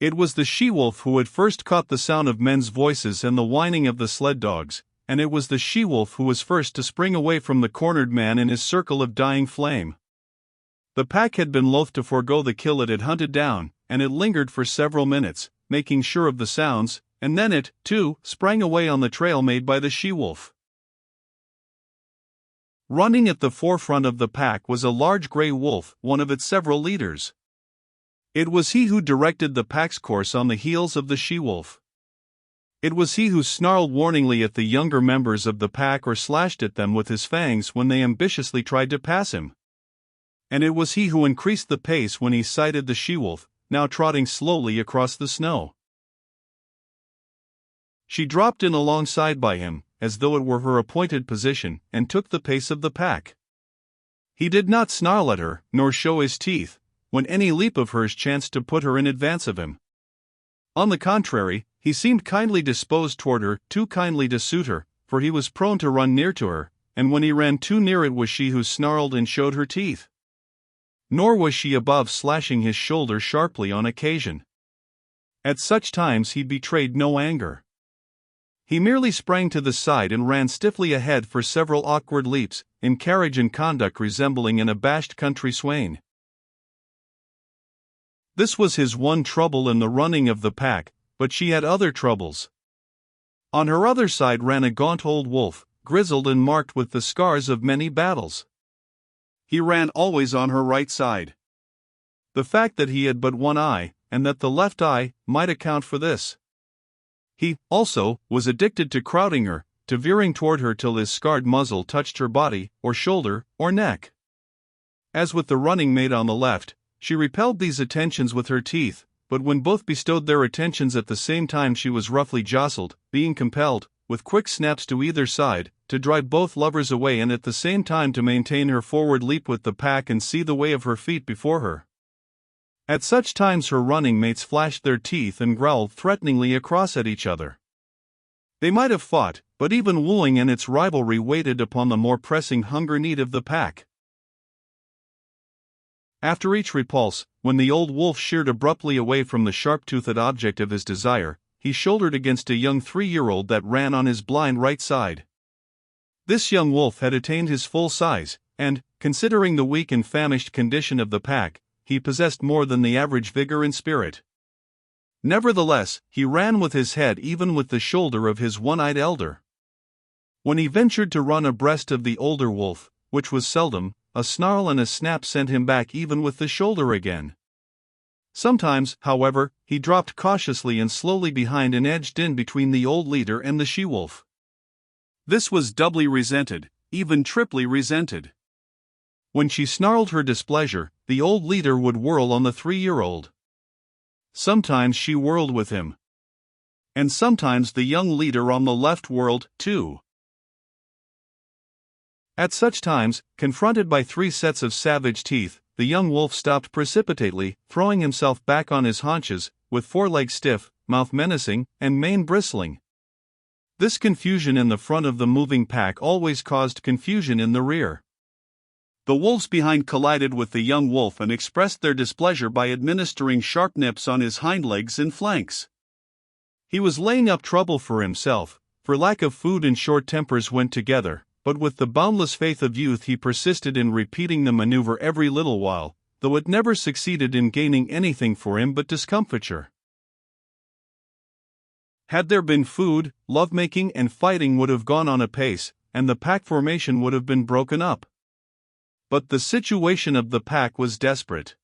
It was the she-wolf who had first caught the sound of men's voices and the whining of the sled dogs, and it was the she-wolf who was first to spring away from the cornered man in his circle of dying flame. The pack had been loath to forego the kill it had hunted down, and it lingered for several minutes, making sure of the sounds, and then it, too, sprang away on the trail made by the she-wolf. Running at the forefront of the pack was a large gray wolf, one of its several leaders. It was he who directed the pack's course on the heels of the she-wolf. It was he who snarled warningly at the younger members of the pack or slashed at them with his fangs when they ambitiously tried to pass him. And it was he who increased the pace when he sighted the she-wolf, now trotting slowly across the snow. She dropped in alongside by him, as though it were her appointed position, and took the pace of the pack. He did not snarl at her, nor show his teeth, when any leap of hers chanced to put her in advance of him. On the contrary, he seemed kindly disposed toward her, too kindly to suit her, for he was prone to run near to her, and when he ran too near it was she who snarled and showed her teeth. Nor was she above slashing his shoulder sharply on occasion. At such times he betrayed no anger. He merely sprang to the side and ran stiffly ahead for several awkward leaps, in carriage and conduct resembling an abashed country swain. This was his one trouble in the running of the pack, but she had other troubles. On her other side ran a gaunt old wolf, grizzled and marked with the scars of many battles. He ran always on her right side. The fact that he had but one eye, and that the left eye, might account for this. He, also, was addicted to crowding her, to veering toward her till his scarred muzzle touched her body, or shoulder, or neck. As with the running mate on the left, she repelled these attentions with her teeth, but when both bestowed their attentions at the same time she was roughly jostled, being compelled, with quick snaps to either side, to drive both lovers away and at the same time to maintain her forward leap with the pack and see the way of her feet before her. At such times her running mates flashed their teeth and growled threateningly across at each other. They might have fought, but even wooing and its rivalry waited upon the more pressing hunger need of the pack. After each repulse, when the old wolf sheered abruptly away from the sharp-toothed object of his desire, he shouldered against a young 3-year-old that ran on his blind right side. This young wolf had attained his full size, and, considering the weak and famished condition of the pack, he possessed more than the average vigor and spirit. Nevertheless, he ran with his head even with the shoulder of his one-eyed elder. When he ventured to run abreast of the older wolf, which was seldom, a snarl and a snap sent him back even with the shoulder again. Sometimes, however, he dropped cautiously and slowly behind and edged in between the old leader and the she-wolf. This was doubly resented, even triply resented. When she snarled her displeasure, the old leader would whirl on the 3-year-old. Sometimes she whirled with him. And sometimes the young leader on the left whirled, too. At such times, confronted by 3 sets of savage teeth, the young wolf stopped precipitately, throwing himself back on his haunches, with forelegs stiff, mouth menacing, and mane bristling. This confusion in the front of the moving pack always caused confusion in the rear. The wolves behind collided with the young wolf and expressed their displeasure by administering sharp nips on his hind legs and flanks. He was laying up trouble for himself, for lack of food and short tempers went together. But with the boundless faith of youth he persisted in repeating the maneuver every little while, though it never succeeded in gaining anything for him but discomfiture. Had there been food, lovemaking and fighting would have gone on apace, and the pack formation would have been broken up. But the situation of the pack was desperate.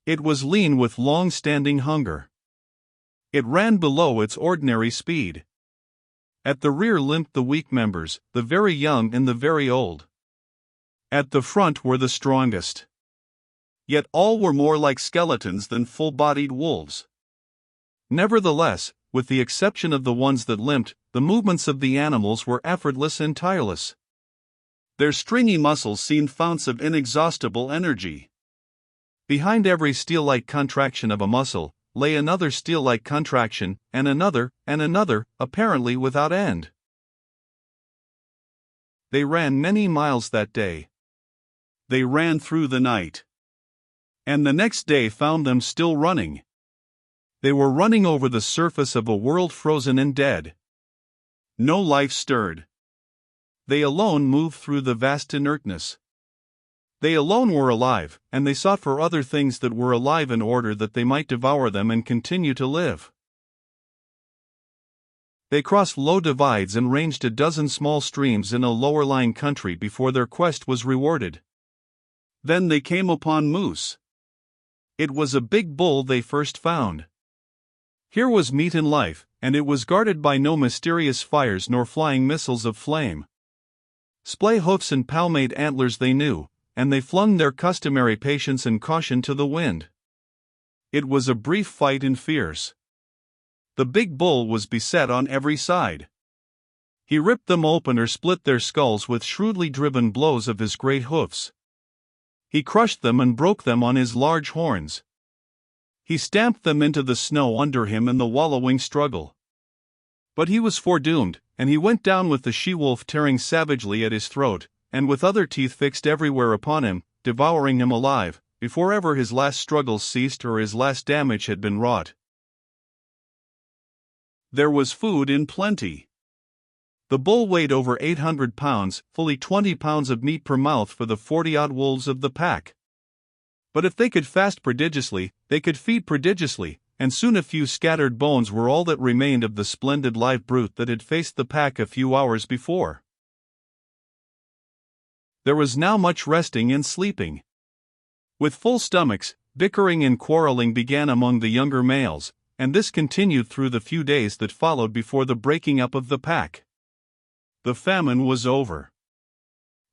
It was lean with long-standing hunger. It ran below its ordinary speed. At the rear limped the weak members, the very young and the very old. At the front were the strongest. Yet all were more like skeletons than full-bodied wolves. Nevertheless, with the exception of the ones that limped, the movements of the animals were effortless and tireless. Their stringy muscles seemed founts of inexhaustible energy. Behind every steel-like contraction of a muscle, lay another steel-like contraction, and another, apparently without end. They ran many miles that day. They ran through the night. And the next day found them still running. They were running over the surface of a world frozen and dead. No life stirred. They alone moved through the vast inertness. They alone were alive, and they sought for other things that were alive in order that they might devour them and continue to live. They crossed low divides and ranged a dozen small streams in a lower-lying country before their quest was rewarded. Then they came upon moose. It was a big bull they first found. Here was meat and life, and it was guarded by no mysterious fires nor flying missiles of flame. Splay hoofs and palmate antlers they knew, and they flung their customary patience and caution to the wind. It was a brief fight and fierce. The big bull was beset on every side. He ripped them open or split their skulls with shrewdly driven blows of his great hoofs. He crushed them and broke them on his large horns. He stamped them into the snow under him in the wallowing struggle. But he was foredoomed, and he went down with the she-wolf tearing savagely at his throat, and with other teeth fixed everywhere upon him, devouring him alive, before ever his last struggles ceased or his last damage had been wrought. There was food in plenty. The bull weighed over 800 pounds, fully 20 pounds of meat per mouth for the 40-odd wolves of the pack. But if they could fast prodigiously, they could feed prodigiously, and soon a few scattered bones were all that remained of the splendid live brute that had faced the pack a few hours before. There was now much resting and sleeping. With full stomachs, bickering and quarreling began among the younger males, and this continued through the few days that followed before the breaking up of the pack. The famine was over.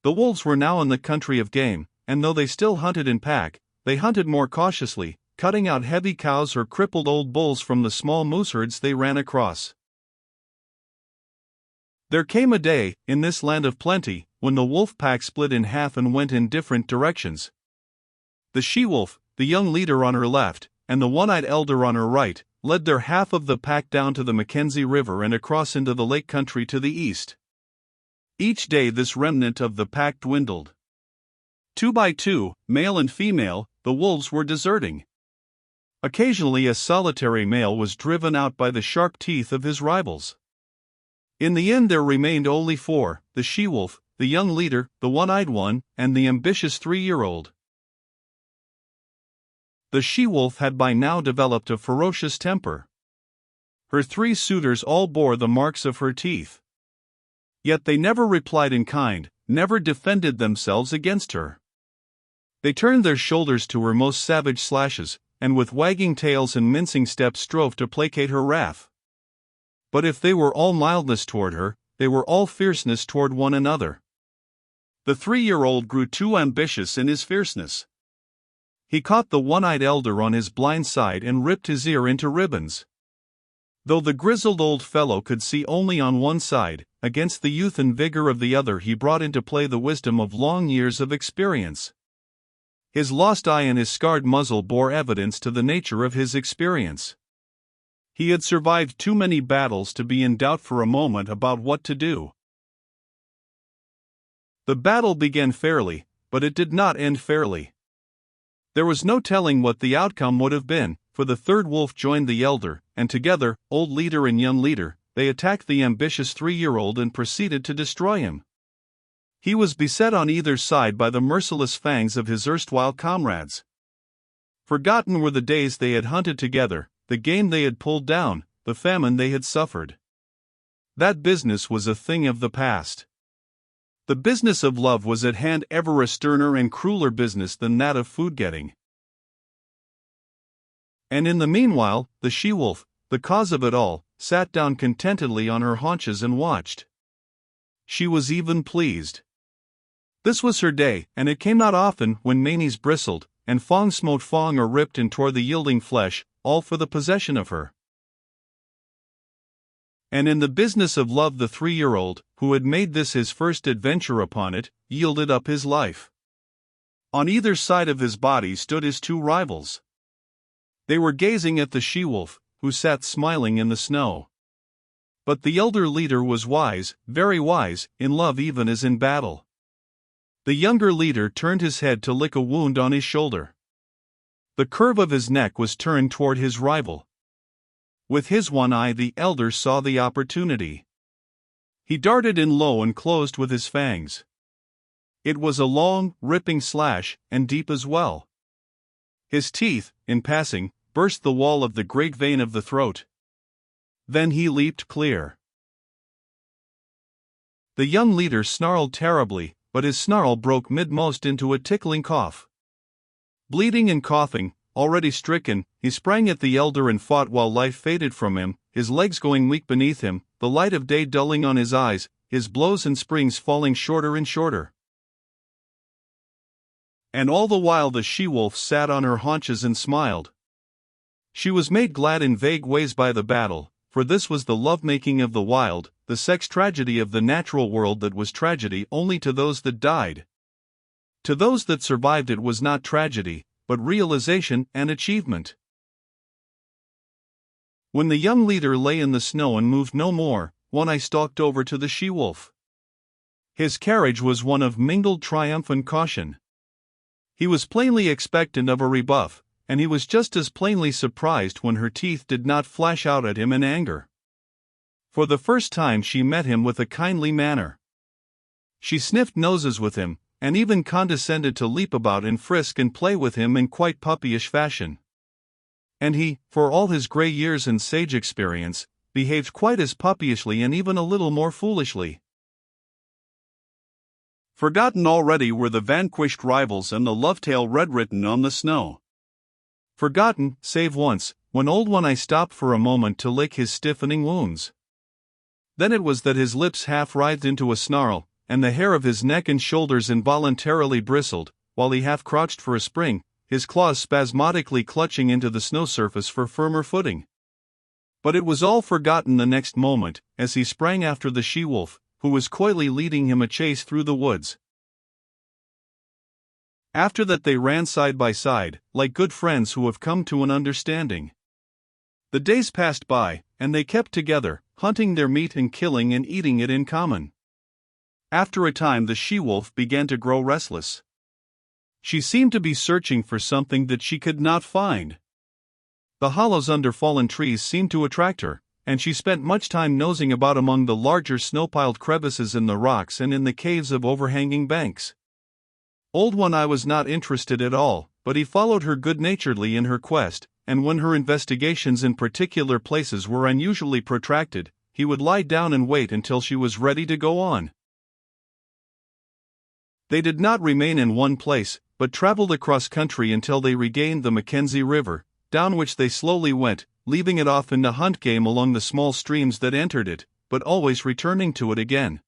The wolves were now in the country of game, and though they still hunted in pack, they hunted more cautiously, cutting out heavy cows or crippled old bulls from the small moose herds they ran across. There came a day, in this land of plenty, when the wolf pack split in half and went in different directions. The she-wolf, the young leader on her left, and the one-eyed elder on her right, led their half of the pack down to the Mackenzie River and across into the lake country to the east. Each day this remnant of the pack dwindled. 2 by 2, male and female, the wolves were deserting. Occasionally a solitary male was driven out by the sharp teeth of his rivals. In the end there remained only 4, the she-wolf, the young leader, the one-eyed one, and the ambitious 3-year-old. The she-wolf had by now developed a ferocious temper. Her 3 suitors all bore the marks of her teeth. Yet they never replied in kind, never defended themselves against her. They turned their shoulders to her most savage slashes, and with wagging tails and mincing steps strove to placate her wrath. But if they were all mildness toward her, they were all fierceness toward one another. The 3-year-old grew too ambitious in his fierceness. He caught the one-eyed elder on his blind side and ripped his ear into ribbons. Though the grizzled old fellow could see only on one side, against the youth and vigor of the other he brought into play the wisdom of long years of experience. His lost eye and his scarred muzzle bore evidence to the nature of his experience. He had survived too many battles to be in doubt for a moment about what to do. The battle began fairly, but it did not end fairly. There was no telling what the outcome would have been, for the third wolf joined the elder, and together, old leader and young leader, they attacked the ambitious 3-year-old and proceeded to destroy him. He was beset on either side by the merciless fangs of his erstwhile comrades. Forgotten were the days they had hunted together, the game they had pulled down, the famine they had suffered. That business was a thing of the past. The business of love was at hand, ever a sterner and crueler business than that of food-getting. And in the meanwhile, the she-wolf, the cause of it all, sat down contentedly on her haunches and watched. She was even pleased. This was her day, and it came not often when manes bristled, and fong smote fong or ripped and tore the yielding flesh, all for the possession of her. And in the business of love the 3-year-old, who had made this his first adventure upon it, yielded up his life. On either side of his body stood his 2 rivals. They were gazing at the she-wolf, who sat smiling in the snow. But the elder leader was wise, very wise, in love even as in battle. The younger leader turned his head to lick a wound on his shoulder. The curve of his neck was turned toward his rival. With his one eye the elder saw the opportunity. He darted in low and closed with his fangs. It was a long, ripping slash, and deep as well. His teeth, in passing, burst the wall of the great vein of the throat. Then he leaped clear. The young leader snarled terribly, but his snarl broke midmost into a tickling cough. Bleeding and coughing, already stricken, he sprang at the elder and fought while life faded from him, his legs going weak beneath him, the light of day dulling on his eyes, his blows and springs falling shorter and shorter. And all the while the she-wolf sat on her haunches and smiled. She was made glad in vague ways by the battle, for this was the love-making of the wild, the sex tragedy of the natural world that was tragedy only to those that died. To those that survived it was not tragedy, but realization and achievement. When the young leader lay in the snow and moved no more, One Eye stalked over to the she-wolf. His carriage was one of mingled triumph and caution. He was plainly expectant of a rebuff, and he was just as plainly surprised when her teeth did not flash out at him in anger. For the first time she met him with a kindly manner. She sniffed noses with him, and even condescended to leap about and frisk and play with him in quite puppyish fashion. And he, for all his gray years and sage experience, behaved quite as puppyishly and even a little more foolishly. Forgotten already were the vanquished rivals and the love-tale red-written on the snow. Forgotten, save once, when old One Eye stopped for a moment to lick his stiffening wounds. Then it was that his lips half writhed into a snarl, and the hair of his neck and shoulders involuntarily bristled, while he half crouched for a spring, his claws spasmodically clutching into the snow surface for firmer footing. But it was all forgotten the next moment, as he sprang after the she-wolf, who was coyly leading him a chase through the woods. After that they ran side by side, like good friends who have come to an understanding. The days passed by, and they kept together, hunting their meat and killing and eating it in common. After a time the she-wolf began to grow restless. She seemed to be searching for something that she could not find. The hollows under fallen trees seemed to attract her, and she spent much time nosing about among the larger snow-piled crevices in the rocks and in the caves of overhanging banks. Old One Eye was not interested at all, but he followed her good-naturedly in her quest, and when her investigations in particular places were unusually protracted, he would lie down and wait until she was ready to go on. They did not remain in one place, but traveled across country until they regained the Mackenzie River, down which they slowly went, leaving it often to hunt game along the small streams that entered it, but always returning to it again.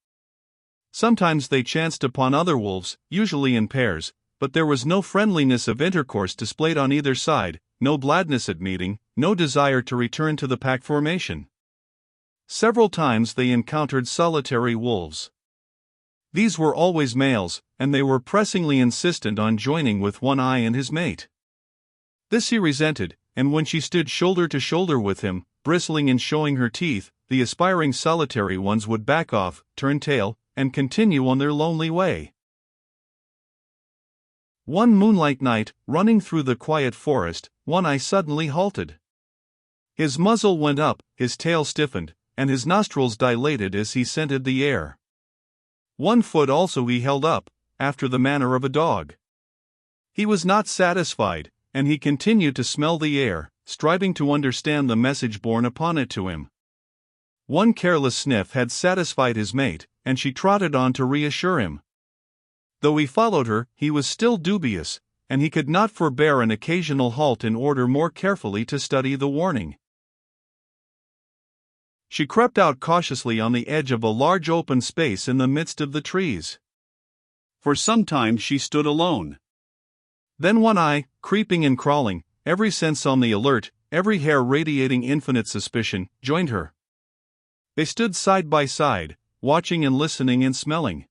Sometimes they chanced upon other wolves, usually in pairs, but there was no friendliness of intercourse displayed on either side, no gladness at meeting, no desire to return to the pack formation. Several times they encountered solitary wolves. These were always males, and they were pressingly insistent on joining with One Eye and his mate. This he resented, and when she stood shoulder to shoulder with him, bristling and showing her teeth, the aspiring solitary ones would back off, turn tail, and continue on their lonely way. One moonlight night, running through the quiet forest, One Eye suddenly halted. His muzzle went up, his tail stiffened, and his nostrils dilated as he scented the air. One foot also he held up, after the manner of a dog. He was not satisfied, and he continued to smell the air, striving to understand the message borne upon it to him. One careless sniff had satisfied his mate, and she trotted on to reassure him. Though he followed her, he was still dubious, and he could not forbear an occasional halt in order more carefully to study the warning. She crept out cautiously on the edge of a large open space in the midst of the trees. For some time she stood alone. Then One Eye, creeping and crawling, every sense on the alert, every hair radiating infinite suspicion, joined her. They stood side by side, watching and listening and smelling.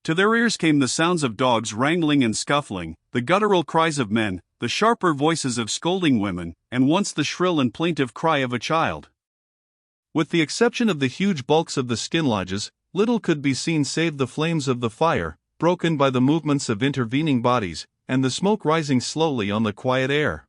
To their ears came the sounds of dogs wrangling and scuffling, the guttural cries of men, the sharper voices of scolding women, and once the shrill and plaintive cry of a child. With the exception of the huge bulks of the skin lodges, little could be seen save the flames of the fire, broken by the movements of intervening bodies, and the smoke rising slowly on the quiet air.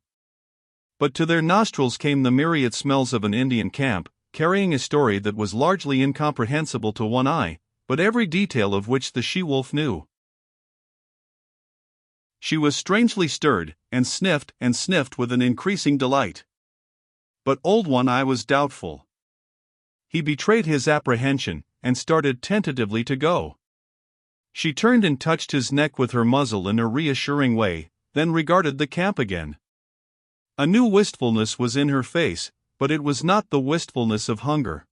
But to their nostrils came the myriad smells of an Indian camp, carrying a story that was largely incomprehensible to One Eye, but every detail of which the she-wolf knew. She was strangely stirred, and sniffed with an increasing delight. But Old One Eye was doubtful. He betrayed his apprehension, and started tentatively to go. She turned and touched his neck with her muzzle in a reassuring way, then regarded the camp again. A new wistfulness was in her face, but it was not the wistfulness of hunger.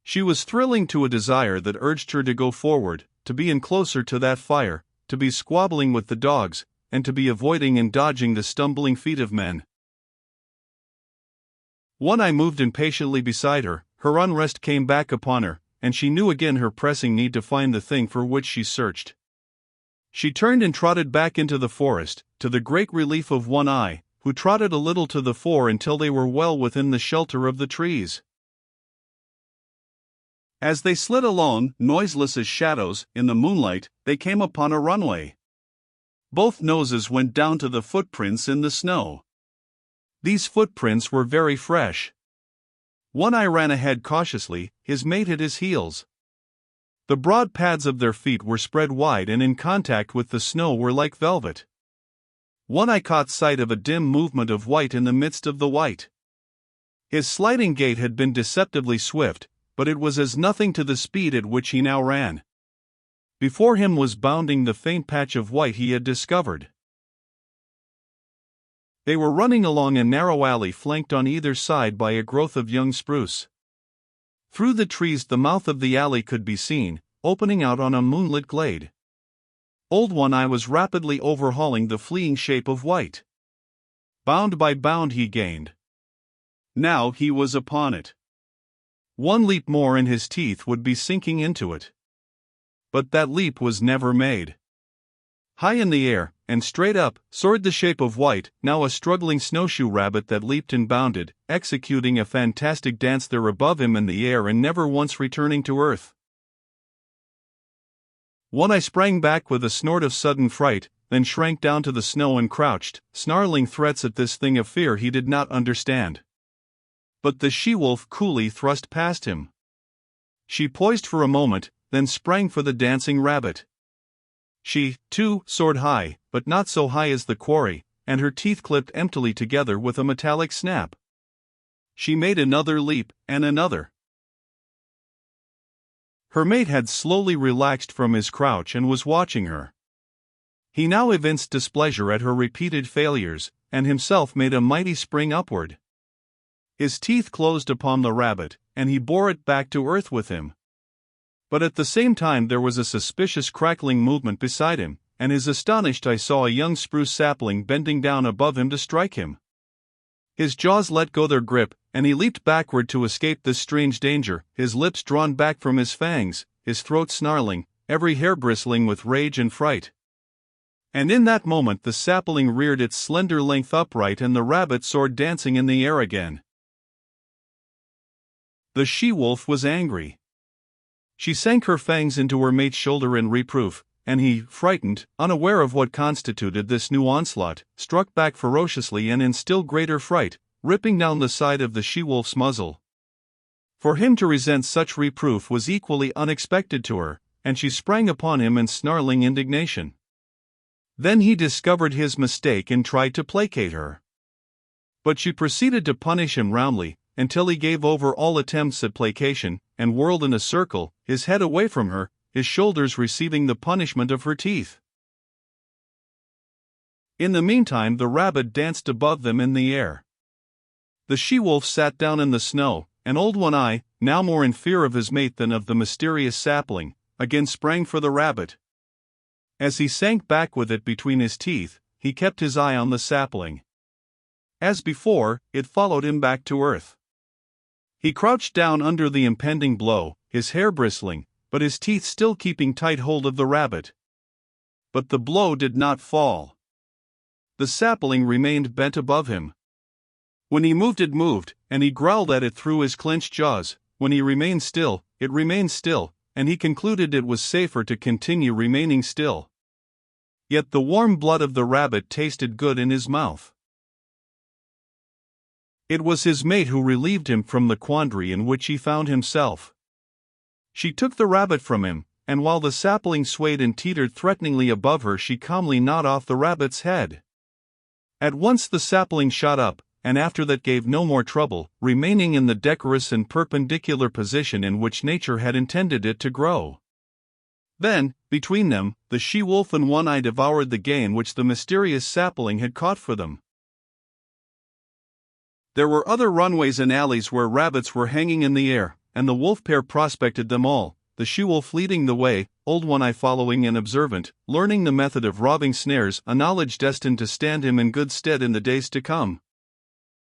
She was thrilling to a desire that urged her to go forward, to be in closer to that fire, to be squabbling with the dogs, and to be avoiding and dodging the stumbling feet of men. One Eye moved impatiently beside her, her unrest came back upon her, and she knew again her pressing need to find the thing for which she searched. She turned and trotted back into the forest, to the great relief of One Eye, who trotted a little to the fore until they were well within the shelter of the trees. As they slid along, noiseless as shadows, in the moonlight, they came upon a runway. Both noses went down to the footprints in the snow. These footprints were very fresh. One Eye ran ahead cautiously, his mate at his heels. The broad pads of their feet were spread wide and in contact with the snow were like velvet. One Eye caught sight of a dim movement of white in the midst of the white. His sliding gait had been deceptively swift, but it was as nothing to the speed at which he now ran. Before him was bounding the faint patch of white he had discovered. They were running along a narrow alley flanked on either side by a growth of young spruce. Through the trees the mouth of the alley could be seen, opening out on a moonlit glade. Old One Eye was rapidly overhauling the fleeing shape of white. Bound by bound he gained. Now he was upon it. One leap more and his teeth would be sinking into it. But that leap was never made. High in the air, and straight up, soared the shape of white, now a struggling snowshoe rabbit that leaped and bounded, executing a fantastic dance there above him in the air and never once returning to earth. One Eye sprang back with a snort of sudden fright, then shrank down to the snow and crouched, snarling threats at this thing of fear he did not understand. But the she-wolf coolly thrust past him. She poised for a moment, then sprang for the dancing rabbit. She, too, soared high, but not so high as the quarry, and her teeth clipped emptily together with a metallic snap. She made another leap, and another. Her mate had slowly relaxed from his crouch and was watching her. He now evinced displeasure at her repeated failures, and himself made a mighty spring upward. His teeth closed upon the rabbit, and he bore it back to earth with him. But at the same time there was a suspicious crackling movement beside him, and his astonished eye saw a young spruce sapling bending down above him to strike him. His jaws let go their grip, and he leaped backward to escape this strange danger, his lips drawn back from his fangs, his throat snarling, every hair bristling with rage and fright. And in that moment the sapling reared its slender length upright and the rabbit soared dancing in the air again. The she-wolf was angry. She sank her fangs into her mate's shoulder in reproof, and he, frightened, unaware of what constituted this new onslaught, struck back ferociously and in still greater fright, ripping down the side of the she-wolf's muzzle. For him to resent such reproof was equally unexpected to her, and she sprang upon him in snarling indignation. Then he discovered his mistake and tried to placate her. But she proceeded to punish him roundly, until he gave over all attempts at placation, and whirled in a circle, his head away from her, his shoulders receiving the punishment of her teeth. In the meantime the rabbit danced above them in the air. The she-wolf sat down in the snow, and Old One Eye, now more in fear of his mate than of the mysterious sapling, again sprang for the rabbit. As he sank back with it between his teeth, he kept his eye on the sapling. As before, it followed him back to earth. He crouched down under the impending blow, his hair bristling, but his teeth still keeping tight hold of the rabbit. But the blow did not fall. The sapling remained bent above him. When he moved it moved, and he growled at it through his clenched jaws. When he remained still, it remained still, and he concluded it was safer to continue remaining still. Yet the warm blood of the rabbit tasted good in his mouth. It was his mate who relieved him from the quandary in which he found himself. She took the rabbit from him, and while the sapling swayed and teetered threateningly above her, she calmly gnawed off the rabbit's head. At once the sapling shot up, and after that gave no more trouble, remaining in the decorous and perpendicular position in which nature had intended it to grow. Then, between them, the she-wolf and One-Eye devoured the game which the mysterious sapling had caught for them. There were other runways and alleys where rabbits were hanging in the air, and the wolf pair prospected them all, the she-wolf leading the way, old One-Eye following and observant, learning the method of robbing snares, a knowledge destined to stand him in good stead in the days to come.